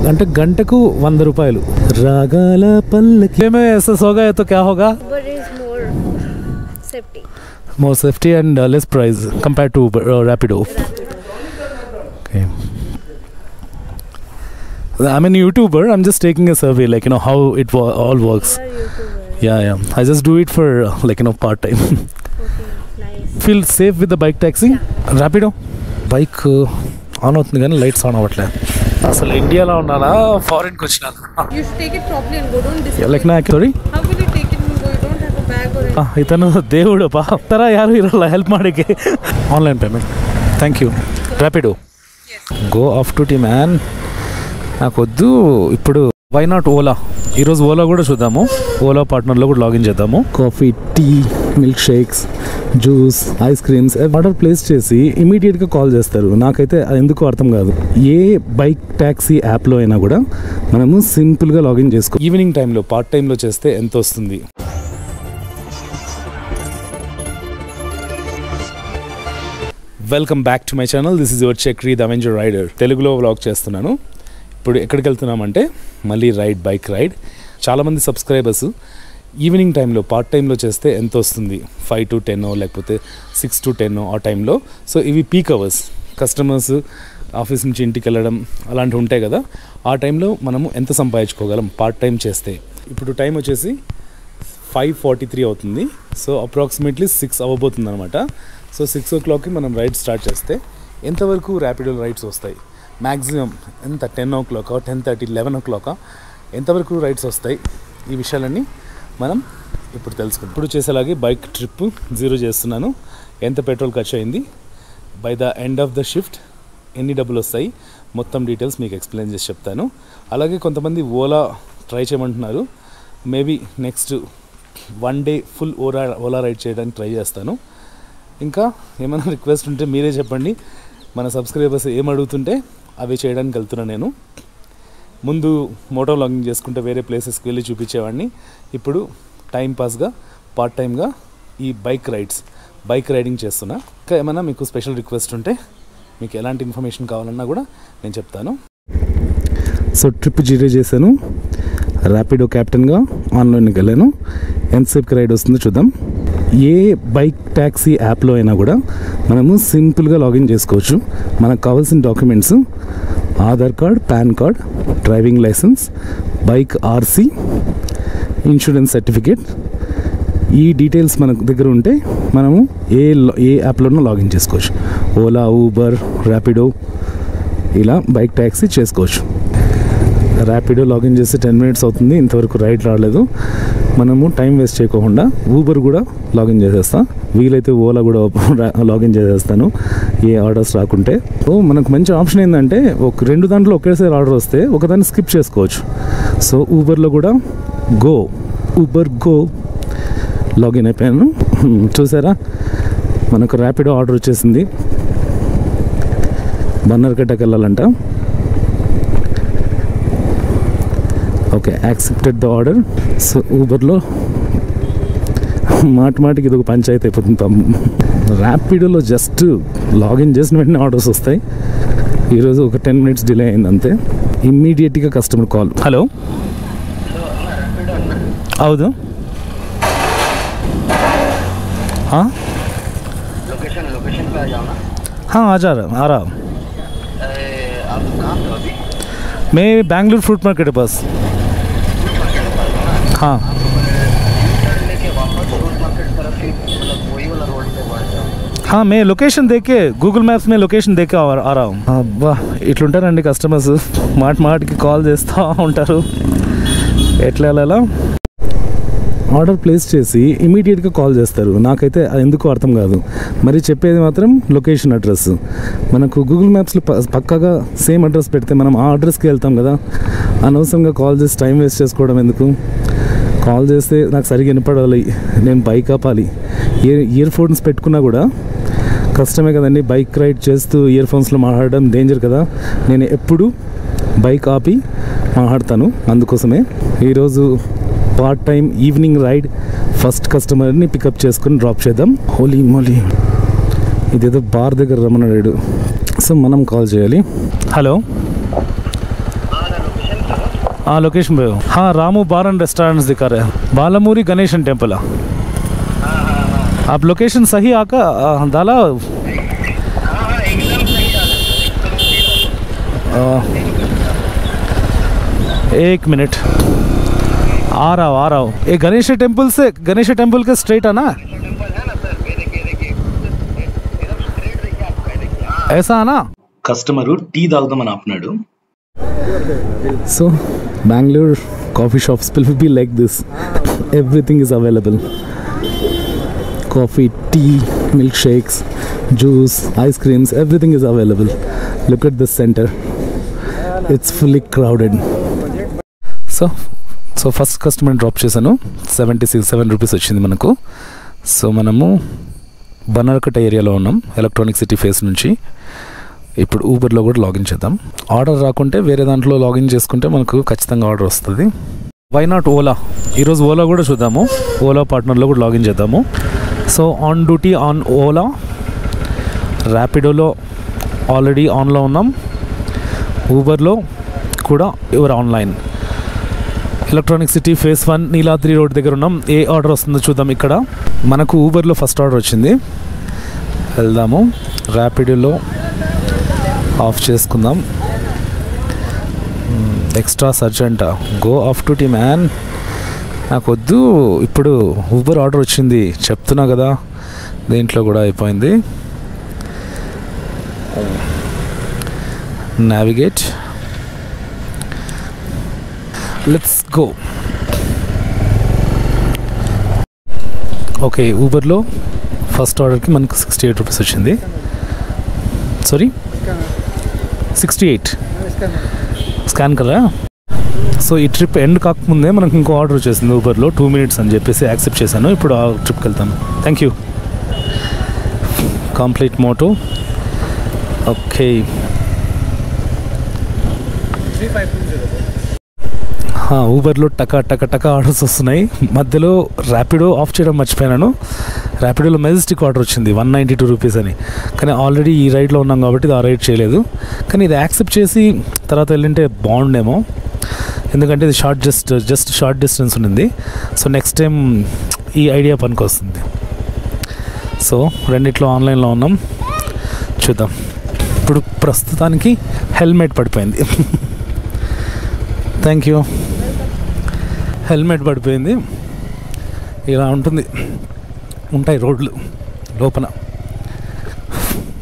అంటే గంటకు 100 రూపాయలు. రాగాల పల్లకి में ऐसा होगा तो क्या होगा? Uber is more safety and less price compared to Rapido. Okay. I'm a YouTuber. I'm just taking a survey, like, you know, how it all works. Yeah. I just do it for like, you know, part time. Okay, nice. Feel safe with the bike taxi? Yeah. Rapido? Bike on అవుతుంది కానీ lights on అవ్వట్లే. అసలు ఇండియాలో ఉన్నానా ఫారిన్కి వచ్చినాను? You should take it properly and go. Don't disturb. Like na sorry? How will you take it and go? You don't have a bag or anything. ಇತನು దేవుడు ಪಾ ತರ ಯಾರು ಇರಲ್ಲ ಹೆಲ್ಪ್ ಮಾಡೋಕ್ಕೆ. Online payment. Thank you. Rapido. Go off to tea man. నాకొద్దు ఇప్పుడు. Why not Ola? ఈరోజు ఓలా కూడా చూద్దాము. ఓలా పార్ట్నర్లో కూడా లాగిన్ చేద్దాము. Coffee, tea, milk shakes, juice, ice creams order place చేసి ఇమీడియట్గా కాల్ చేస్తారు. నాకైతే ఎందుకు అర్థం కాదు. ఏ బైక్ ట్యాక్సీ యాప్లో అయినా కూడా మనము సింపుల్గా లాగిన్ చేసుకో. ఈవినింగ్ టైంలో పార్ట్ టైంలో చేస్తే ఎంత వస్తుంది? Welcome back to my channel. This is your Chakri the avenger rider. తెలుగులో వ్లాగ్ చేస్తున్నాను. ఇప్పుడు ఎక్కడికి వెళ్తున్నామంటే మళ్ళీ బైక్ రైడ్. చాలామంది సబ్స్క్రైబర్స్ ఈవినింగ్ టైంలో పార్ట్ టైంలో చేస్తే ఎంత వస్తుంది, 5 to 10 లేకపోతే 6 to 10 ఆ టైంలో. సో ఇవి పీక్ అవర్స్. కస్టమర్స్ ఆఫీస్ నుంచి ఇంటికి వెళ్ళడం అలాంటివి ఉంటాయి కదా, ఆ టైంలో మనము ఎంత సంపాదించుకోగలం పార్ట్ టైం చేస్తే. ఇప్పుడు టైం వచ్చేసి 5:43 అవుతుంది. సో అప్రాక్సిమేట్లీ 6 అవ్వబోతుంది అనమాట. సో 6 o'clockకి మనం రైడ్ స్టార్ట్ చేస్తే ఎంతవరకు ర్యాపిడో రైడ్స్ వస్తాయి, మ్యాక్సిమం ఎంత, 10 o'clock, 10:30, 11 o'clock ఎంతవరకు రైడ్స్ వస్తాయి, ఈ విషయాలన్నీ మనం ఇప్పుడు తెలుసుకుందాం. ఇప్పుడు చేసేలాగే బైక్ ట్రిప్ 0 చేస్తున్నాను. ఎంత పెట్రోల్ ఖర్చు అయింది, by the end of the shift ఎన్ని డబ్బులు వస్తాయి, మొత్తం డీటెయిల్స్ మీకు ఎక్స్ప్లెయిన్ చేసి చెప్తాను. అలాగే కొంతమంది ఓలా ట్రై చేయమంటున్నారు. Maybe next 1 day full Ola ride చేయడానికి ట్రై చేస్తాను. ఇంకా ఏమైనా రిక్వెస్ట్ ఉంటే మీరే చెప్పండి. మన సబ్స్క్రైబర్స్ ఏం అడుగుతుంటే అవి చేయడానికి వెళ్తున్నాను నేను. ముందు మోటో లాగింగ్ చేసుకుంటే వేరే ప్లేసెస్కి వెళ్ళి చూపించేవాడిని. ఇప్పుడు టైంపాస్గా పార్ట్ టైమ్గా ఈ బైక్ రైడింగ్ చేస్తున్నా. ఇంకా ఏమైనా మీకు స్పెషల్ రిక్వెస్ట్ ఉంటే, మీకు ఎలాంటి ఇన్ఫర్మేషన్ కావాలన్నా కూడా నేను చెప్తాను. సో ట్రిప్ 0 చేశాను. ర్యాపిడో క్యాప్టెన్గా ఆన్లైన్కి వెళ్ళాను. ఎంతసేపుకి రైడ్ వస్తుందో చూద్దాం. ఏ బైక్ ట్యాక్సీ యాప్లో అయినా కూడా మనము సింపుల్గా లాగిన్ చేసుకోవచ్చు. మనకు కావాల్సిన documents Aadhaar card, PAN card, driving licence, bike RC, insurance certificate, ఈ డీటెయిల్స్ మన దగ్గర ఉంటే మనము ఏ యాప్లోనూ లాగిన్ చేసుకోవచ్చు. ఓలా, ఊబర్, ర్యాపిడో ఇలా బైక్ ట్యాక్సీ చేసుకోవచ్చు. ర్యాపిడో లాగిన్ చేస్తే 10 minutes అవుతుంది. ఇంతవరకు రైడ్ రాలేదు. మనము టైం వేస్ట్ చేయకుండా ఊబర్ కూడా లాగిన్ చేసేస్తాను. వీలైతే ఓలా కూడా లాగిన్ చేసేస్తాను ఏ ఆర్డర్స్ రాకుంటే. సో మనకు మంచి ఆప్షన్ ఏంటంటే, 2 దాంట్లో ఒకేసారి ఆర్డర్ వస్తే ఒకదాన్ని స్కిప్ చేసుకోవచ్చు. సో ఊబర్లో కూడా ఊబర్ గో లాగిన్ అయిపోయాను. చూసారా, మనకు ర్యాపిడో ఆర్డర్ వచ్చేసింది. బన్నర్కట్టకి వెళ్ళాలంట. Okay, accepted the order. So ఊబర్లో మాటికి ఇది ఒక పంచాయతీ అయిపోతుంది పాపం. ర్యాపిడోలో జస్ట్ లాగిన్ చేసిన వెంటనే ఆర్డర్స్ వస్తాయి. ఈరోజు ఒక 10 minutes డిలే అయింది అంతే. ఇమ్మీడియట్గా కస్టమర్ కాల్. హలో, ಹೌದು. हाँ लोकेशन पे आ जाओ ना. हाँ आ रहा आप कहाँ पे हो अभी? मैं बैंगलोर फ्रूट मार्केट के पास. हाँ लेके वापस फ्रूट मार्केट तरफ ही, मतलब वही वाला रोड पे बढ़ जाओ. हाँ मैं लोकेशन देख के गूगल मैप्स में लोकेशन देख के आ रहा हूँ. అబ్బా ఇట్లుంటారండి కస్టమర్స్, మాటికి కాల్ చేస్తూ ఉంటారు. ఎట్లా వెళ్ళాలా? ఆర్డర్ ప్లేస్ చేసి ఇమీడియట్గా కాల్ చేస్తారు. నాకైతే ఎందుకు అర్థం కాదు. మరి చెప్పేది మాత్రం లొకేషన్ అడ్రస్. మనకు గూగుల్ మ్యాప్స్లో పక్కాగా సేమ్ అడ్రస్ పెడితే మనం ఆ అడ్రస్కి వెళ్తాం కదా. అనవసరంగా కాల్ చేసి టైం వేస్ట్ చేసుకోవడం ఎందుకు? కాల్ చేస్తే నాకు సరిగ్గా వినపడాలి, నేను బైక్ ఆపాలి. ఇయర్ ఫోన్స్ పెట్టుకున్నా కూడా కష్టమే కదండి. బైక్ రైడ్ చేస్తూ ఇయర్ ఫోన్స్లో మాట్లాడడం డేంజర్ కదా. నేను ఎప్పుడు బైక్ ఆపి మాట్లాడతాను. అందుకోసమే ఈరోజు part time evening ride first కస్టమర్ని పికప్ చేసుకుని డ్రాప్ చేద్దాం. హోలీ మోలీ, ఇదేదో బార్ దగ్గర రమ్మన్నాడు. సో మనం కాల్ చేయాలి. హలో, हाँ लोकेशन पे हो हाँ रामू बार एंड रेस्टोरेंट्स दिखा रहे हैं बालामूरी गणेशन टेम्पल आप लोकेशन सही आका डाला एक मिनट आ रहा हूँ ये गणेश टेम्पल के स्ट्रेट है ना ऐसा है ना కస్టమరు టీ తాగుదామని ఆపున్నాడు. So Bangalore coffee shops will be like this. Everything is available. Coffee, tea, milkshakes, juice, ice creams, everything is available. Look at this center. It's fully crowded. So first customer drop చేశాను 77 rupees వచ్చింది మనకు. So మనము బనర్కట్ట ఏరియాలో ఉన్నాం electronic city face నుంచి. ఇప్పుడు ఊబర్లో కూడా login చేద్దాం. ఆర్డర్ రాకుంటే వేరే దాంట్లో లాగిన్ చేసుకుంటే మనకు ఖచ్చితంగా ఆర్డర్ వస్తుంది. వై నాట్ ఓలా, ఈరోజు ఓలా కూడా చూద్దాము. ఓలా పార్ట్నర్లో కూడా లాగిన్ చేద్దాము. So on duty on Ola, ర్యాపిడోలో ఆల్రెడీ ఆన్లో ఉన్నాం, ఊబర్లో కూడా ఎవరు online. Electronic city phase 1 Neeladri road దగ్గర ఉన్నాం. ఏ ఆర్డర్ వస్తుందో చూద్దాం. ఇక్కడ మనకు ఊబర్లో ఫస్ట్ ఆర్డర్ వచ్చింది, వెళ్దాము. ర్యాపిడోలో ఆఫ్ చేసుకుందాం. Extra sergeant go of duty man, నాకు వద్దు. ఇప్పుడు ఊబర్ ఆర్డర్ వచ్చింది చెప్తున్నా కదా, దీంట్లో కూడా అయిపోయింది. Navigate, let's go. ఓకే, ఊబర్లో ఫస్ట్ ఆర్డర్కి మనకు 68 రూపీస్ వచ్చింది. సారీ 68 స్కాన్ కదా. సో ఈ ట్రిప్ ఎండ్ కాకముందే మనకు ఇంకో ఆర్డర్ వచ్చేసింది ఊబర్లో 2 మినిట్స్ అని చెప్పేసి యాక్సెప్ట్ చేశాను. ఇప్పుడు ఆ ట్రిప్కి వెళ్తాను. Thank you. కంప్లీట్ మోటో. ఓకే, ఊబర్లో టకా ఆర్డర్స్ వస్తున్నాయి. మధ్యలో ర్యాపిడో ఆఫ్ చేయడం మర్చిపోయాను. ర్యాపిడోలో మెజెస్టిక్ ఆర్డర్ వచ్చింది 192 రూపీస్ అని, కానీ ఆల్రెడీ ఈ రైడ్లో ఉన్నాం కాబట్టి ఇది ఆ రైడ్ చేయలేదు. కానీ ఇది యాక్సెప్ట్ చేసి తర్వాత వెళ్ళింటే బాగుండేమో, ఎందుకంటే ఇది జస్ట్ షార్ట్ డిస్టెన్స్ ఉండింది. సో నెక్స్ట్ టైం ఈ ఐడియా పనికి వస్తుంది. సో రెండిట్లో ఆన్లైన్లో ఉన్నాం, చూద్దాం. ఇప్పుడు ప్రస్తుతానికి హెల్మెట్ పడిపోయింది. Thank you. హెల్మెట్ పడిపోయింది. ఇలా ఉంటాయి రోడ్లు లోపల.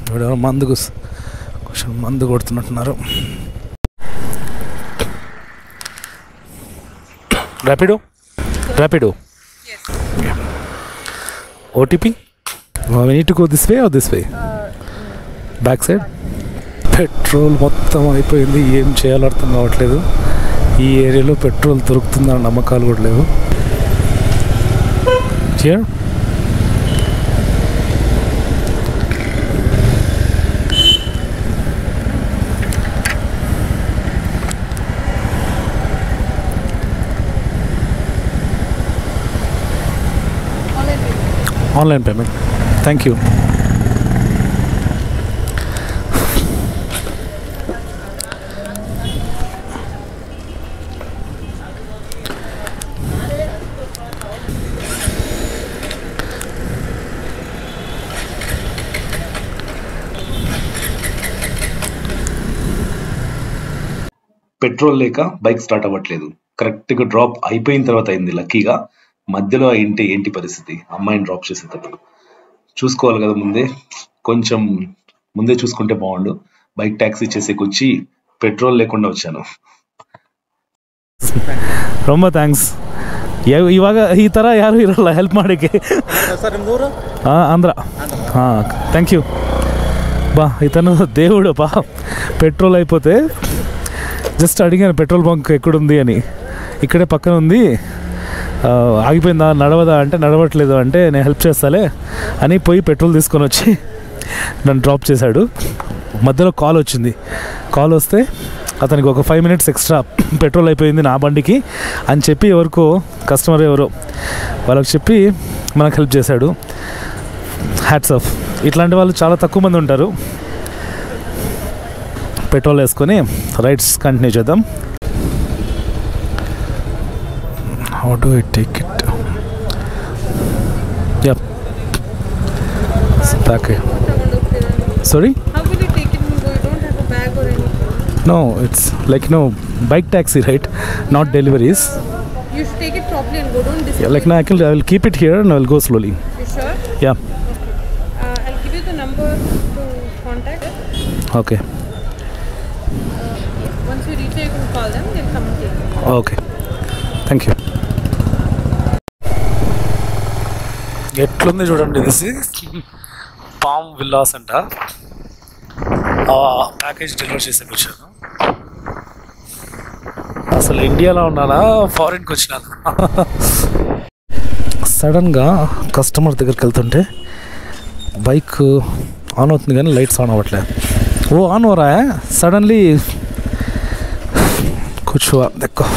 ఎవరో మందు కొడుతున్నట్టున్నారు. Rapido OTP. we need to go this way or this way? Back side. Petrol మొత్తం అయిపోయింది, ఏం చేయాలో అర్థం కావట్లేదు. ఈ ఏరియాలో పెట్రోల్ దొరుకుతుందన్న నమ్మకాలు కూడా లేవు. Here? Online payment. Thank you. Petrol లేక బైక్ స్టార్ట్ అవ్వట్లేదు. కరెక్ట్గా డ్రాప్ అయిపోయిన తర్వాత అయింది లక్కీగా. మధ్యలో అయింటే ఏంటి పరిస్థితి? అమ్మాయిని డ్రాప్ చేసేటప్పుడు చూసుకోవాలి కదా, కొంచెం ముందే చూసుకుంటే బాగుండు. బైక్ ట్యాక్సీ చేసేకొచ్చి పెట్రోల్ లేకుండా వచ్చాను. ரொம்ப ಥ್ಯಾಂಕ್ಸ್. ಇವಾಗ ಈ ಥರ ಯಾರು ಇರಲ್ಲ ಹೆಲ್ಪ್ ಮಾಡೋಕ್ಕೆ. ಆಂಧ್ರ. ಹಾಂ, ಥ್ಯಾಂಕ್ యూ. బా, ఇతను దేవుడు బా. పెట్రోల్ అయిపోతే జస్ట్ అడిగాను పెట్రోల్ బంక్ ఎక్కడుంది అని. ఇక్కడే పక్కన ఉంది, ఆగిపోయిందా, నడవదా అంటే నడవట్లేదు అంటే నేను హెల్ప్ చేస్తాలే అని పోయి పెట్రోల్ తీసుకొని వచ్చి నన్ను డ్రాప్ చేశాడు. మధ్యలో కాల్ వచ్చింది. కాల్ వస్తే అతనికి ఒక 5 మినిట్స్ ఎక్స్ట్రా పెట్రోల్ అయిపోయింది నా బండికి అని చెప్పి ఎవరికో కస్టమర్ ఎవరో వాళ్ళకి చెప్పి మనకు హెల్ప్ చేశాడు. Hats off. ఇట్లాంటి వాళ్ళు చాలా తక్కువ మంది ఉంటారు. పెట్రోల్ వేసుకొని రైడ్స్ కంటిన్యూ చేద్దాం. How do I take it? Yep. Okay. Sorry? How will you take it and go? You don't have a bag or anything. No, it's like bike taxi, right? Not deliveries. You should take it properly and go. Don't disturb. Yeah, like now I will keep it here and I will go slowly. You sure? Yeah. I'll give you the number to contact. Okay. Once you reach there, you can call them. They'll come and take it. Okay. Thank you. ఎట్లుంది చూడండి ఇది palm villas అంట. Package deliver చేసేకి వచ్చాను. అసలు ఇండియాలో ఉన్నానా ఫారిన్కి వచ్చినాను. సడన్గా కస్టమర్ దగ్గరికి వెళ్తుంటే బైక్ ఆన్ అవుతుంది కానీ లైట్స్ ఆన్ అవ్వట్లే. ఓ ఆన్ हो रहा है सडनली कुछ हुआ देखो.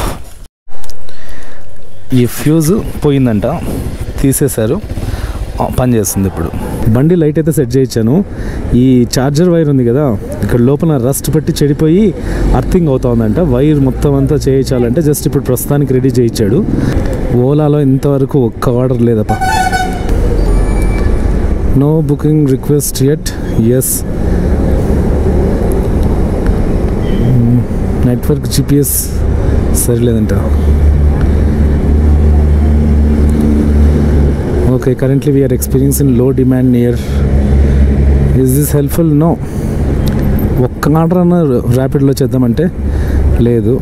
ఈ ఫ్యూజ్ పోయిందంట, తీసేశారు, పనిచేస్తుంది ఇప్పుడు. బండి లైట్ అయితే సెట్ చేయించాను. ఈ ఛార్జర్ వైర్ ఉంది కదా, ఇక్కడ లోపల రస్ట్ పెట్టి చెడిపోయి అర్థింగ్ అవుతా ఉందంట. వైర్ మొత్తం అంతా చేయించాలంటే జస్ట్ ఇప్పుడు ప్రస్తుతానికి రెడీ చేయించాడు. ఓలాలో ఇంతవరకు ఒక్క ఆర్డర్ లేదప్ప. No booking request yet. Yes, network GPS సరిలేదంట. Okay, currently we are experiencing low demand near. Is this helpful? No. ఒక్క ఆర్డర్ అన్న ర్యాపిడ్లో చేద్దామంటే లేదు.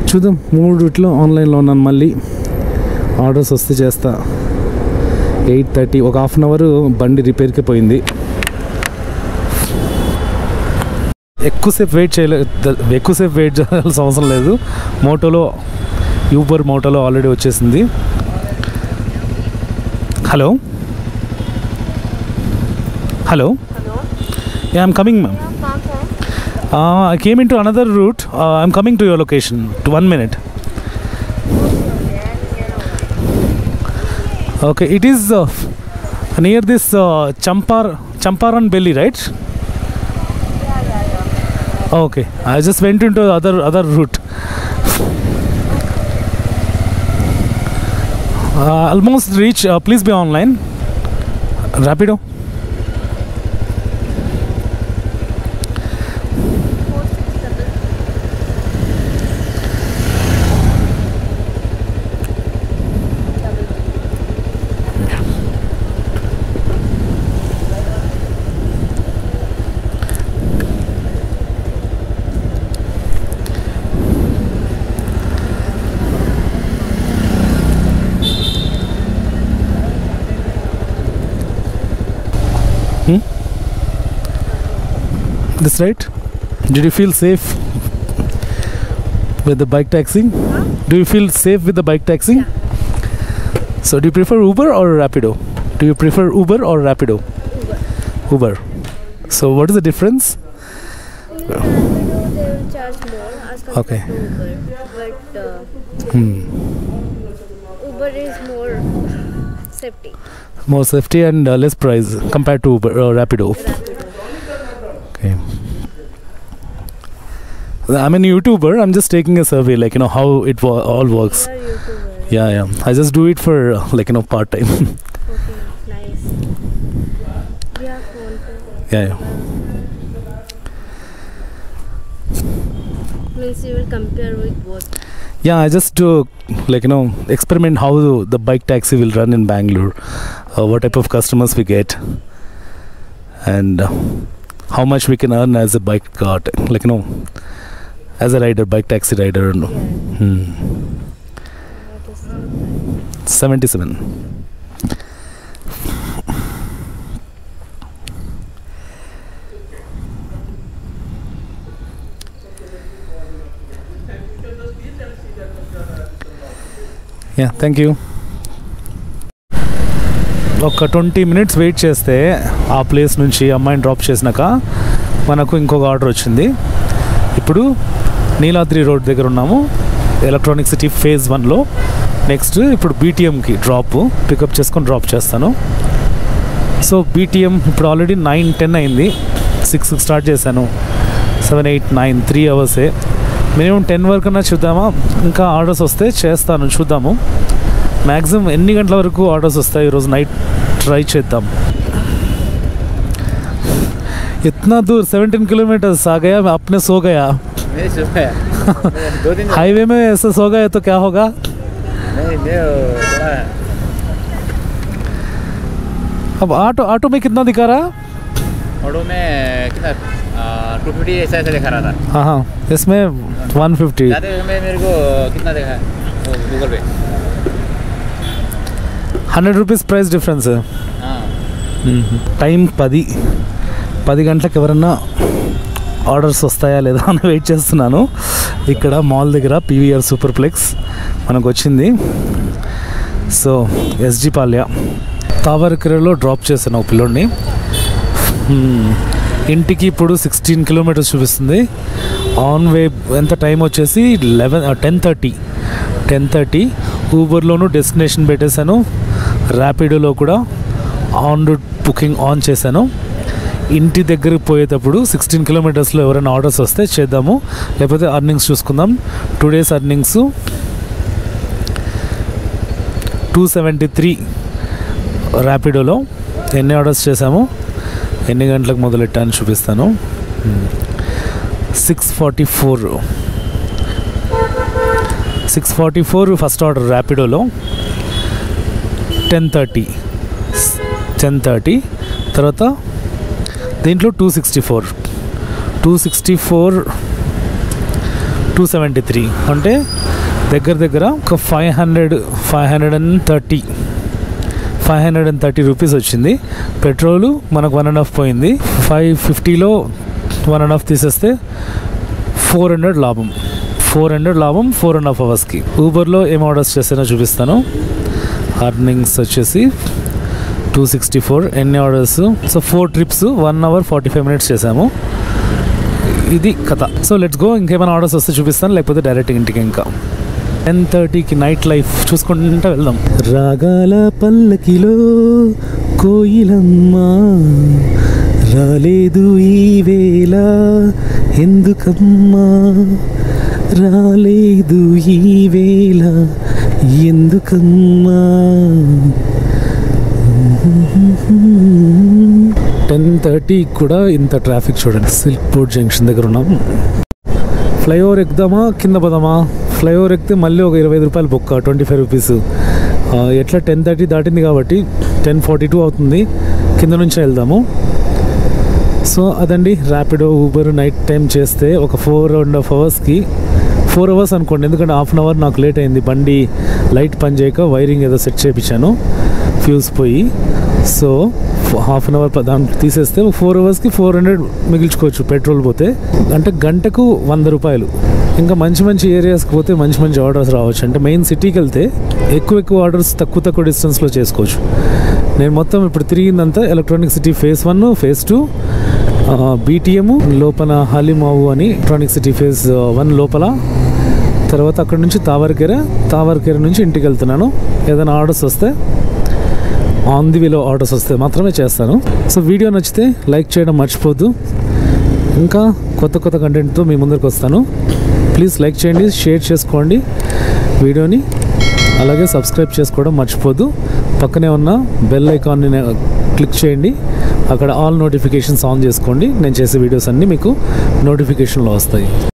చూద్దాం, 3 ఆన్లైన్లో ఉన్నాను. మళ్ళీ ఆర్డర్స్ వస్తే చేస్తా. 8:30, ఒక హాఫ్ అన్ అవర్ బండి రిపేర్కి పోయింది. ఎక్కువసేపు వెయిట్ చేయాల్సిన అవసరం లేదు. యూబర్ మోటోలో ఆల్రెడీ వచ్చేసింది. Hello. Hello. Yeah, I'm coming, ma'am. I came into another route. I'm coming to your location. 1 minute. Okay, it is near this Champaran Belly, right? Okay, I just went into other route. Almost reach. Please be online. Rapido. This right? Did you feel safe with the bike taxiing? Do you feel safe with the bike taxiing? So do you prefer Uber or Rapido? Do you prefer Uber or Rapido? Uber. So what is the difference? Rapido, they will charge more as compared Okay. to Uber, but Uber is more safety. More safety and less price compared to Uber or Rapido. Okay. I'm a YouTuber. I'm just taking a survey, like how it all works. You are YouTuber. Yeah. I just do it for part time. Okay, nice. Yeah, phone pay. Yeah. Means you will compare with both. Yeah, I just do experiment how the bike taxi will run in Bangalore, what type of customers we get, and how much we can earn as a bike cart, as a rider, bike taxi rider. What is that? 77. Yeah, thank you. ఒక 20 minutes wait చేస్తే ఆ place నుంచి అమ్మాయిని drop చేసినాక మనకు ఇంకొక order వచ్చింది. ఇప్పుడు నీలాద్రి రోడ్ దగ్గర ఉన్నాము, ఎలక్ట్రానిక్ సిటీ ఫేజ్ 1లో. నెక్స్ట్ ఇప్పుడు బీటీఎంకి పికప్ చేసుకొని డ్రాప్ చేస్తాను. సో బీటీఎం ఇప్పుడు ఆల్రెడీ 9-10 అయింది. 6కి స్టార్ట్ చేశాను. 7, 8, 9 3 అవర్సే. మినిమం 10 వరకు అన్నా చూద్దామా, ఇంకా ఆర్డర్స్ వస్తే చేస్తాను, చూద్దాము. మ్యాక్సిమం ఎన్ని గంటల వరకు ఆర్డర్స్ వస్తాయి ఈరోజు నైట్ ట్రై చేద్దాం. इतना दूर 17 किलोमीटर्स आ गया, मैं अपने सो गया. नहीं सो गया 2 दिन हाईवे में ऐसा सो गया तो क्या होगा? नहीं थोड़ा अब ऑटो में कितना दिखा रहा? ऑटो में कितना 250 ऐसा दिखा रहा था. हाँ हाँ, इसमें 150. जाते हुए मेरे को कितना देखा वो गूगल पे 100 रुपीज़ ప్రైస్ డిఫరెన్స్. టైం 10 గంటలకు ఎవరన్నా ఆర్డర్స్ వస్తాయా లేదా అని వెయిట్ చేస్తున్నాను. ఇక్కడ మాల్ దగ్గర పీవీఆర్ సూపర్ప్లెక్స్ మనకు వచ్చింది. సో ఎస్జీ పాల్య తావరకెరలో డ్రాప్ చేశాను ఒక పిల్లోడిని. ఇంటికి ఇప్పుడు 16 కిలోమీటర్స్ చూపిస్తుంది. ఆన్ వే ఎంత టైం వచ్చేసి 10:30. ఊబర్లోనూ డెస్టినేషన్ పెట్టేశాను, ర్యాపిడోలో కూడా ఆన్ రూట్ బుకింగ్ ఆన్ చేశాను. ఇంటి దగ్గరికి పోయేటప్పుడు 16 కిలోమీటర్స్లో ఎవరైనా ఆర్డర్స్ వస్తే చేద్దాము, లేకపోతే అర్నింగ్స్ చూసుకుందాం. 2 డేస్ అర్నింగ్స్ 273 ర్యాపిడోలో. ఎన్ని ఆర్డర్స్ చేశాము, ఎన్ని గంటలకు మొదలెట్టాను చూపిస్తాను. 644 ఫస్ట్ ఆర్డర్ ర్యాపిడోలో. 10:30 తర్వాత దీంట్లో 273 అంటే దగ్గర ఒక 530 రూపీస్ వచ్చింది. పెట్రోలు మనకు 1.5 పోయింది. 550లో 1.5 తీసేస్తే 400 లాభం. 4.5 అవర్స్కి. ఊబర్లో ఏం ఆర్డర్స్ చేస్తానో చూపిస్తాను. అర్నింగ్స్ వచ్చేసి 264. ఎన్ని orders? So 4 trips 1 hour 45 minutes చేసాము. ఇది కథ. So let's go. ఇంకేమైనా ఆర్డర్స్ వస్తే చూపిస్తాను, లేకపోతే డైరెక్ట్ ఇంటికి. ఇంకా 10:30కి నైట్ లైఫ్ చూసుకుంటూ వెళ్దాం. రాగాల పల్లకిలో కోయిలమ్మ రాలేదు ఈ వేళ ఎందుకమ్మా, రాలేదు ఈ వేళ ఎందుకమ్మా. 10:30 కూడా ఇంత ట్రాఫిక్ చూడండి. సిల్క్ బోర్డ్ జంక్షన్ దగ్గర ఉన్నాం. ఫ్లైఓవర్ ఎక్కుదామా కింద పోదామా? ఫ్లైఓవర్ ఎక్కితే మళ్ళీ ఒక 25 రూపాయలు బొక్క, 25 రూపీస్. ఎట్లా 10:30 దాటింది కాబట్టి 10:42 అవుతుంది. కింద నుంచి వెళ్దాము. సో అదండి ర్యాపిడో ఊబర్ నైట్ టైం చేస్తే ఒక 4.5 అవర్స్కి 4 hours అనుకోండి, ఎందుకంటే 1/2 hour నాకు లేట్ అయింది. బండి లైట్ పని చేయక వైరింగ్ ఏదో సెట్ చేయించాను, ఫ్యూజ్ పోయి. సో 1/2 hour దాన్ని తీసేస్తే 4 hours-కి 400 మిగిల్చుకోవచ్చు పెట్రోల్ పోతే. అంటే గంటకు 100 రూపాయలు. ఇంకా మంచి ఏరియాస్కి పోతే మంచి ఆర్డర్స్ రావచ్చు. అంటే మెయిన్ సిటీకి వెళ్తే ఎక్కువ ఆర్డర్స్ తక్కువ డిస్టెన్స్లో చేసుకోవచ్చు. నేను మొత్తం ఇప్పుడు తిరిగిందంతా electronic city phase 1, phase 2, BTM లోపల హాలిమావు అని ఎలక్ట్రానిక్ సిటీ ఫేజ్ 1 లోపల. తర్వాత అక్కడ నుంచి తావరకెర నుంచి ఇంటికి వెళ్తున్నాను. ఏదైనా ఆర్డర్స్ వస్తే ఆన్ ది వేలో ఆర్డర్స్ వస్తే మాత్రమే చేస్తాను. సో వీడియో నచ్చితే లైక్ చేయడం మర్చిపోద్దు. ఇంకా కొత్త కంటెంట్తో మీ ముందరికి వస్తాను. ప్లీజ్ లైక్ చేయండి, షేర్ చేసుకోండి వీడియోని, అలాగే సబ్స్క్రైబ్ చేసుకోవడం మర్చిపోద్దు. పక్కనే ఉన్న బెల్ ఐకాన్ని క్లిక్ చేయండి. అక్కడ ఆల్ నోటిఫికేషన్స్ ఆన్ చేసుకోండి. నేను చేసే వీడియోస్ అన్నీ మీకు నోటిఫికేషన్లో వస్తాయి.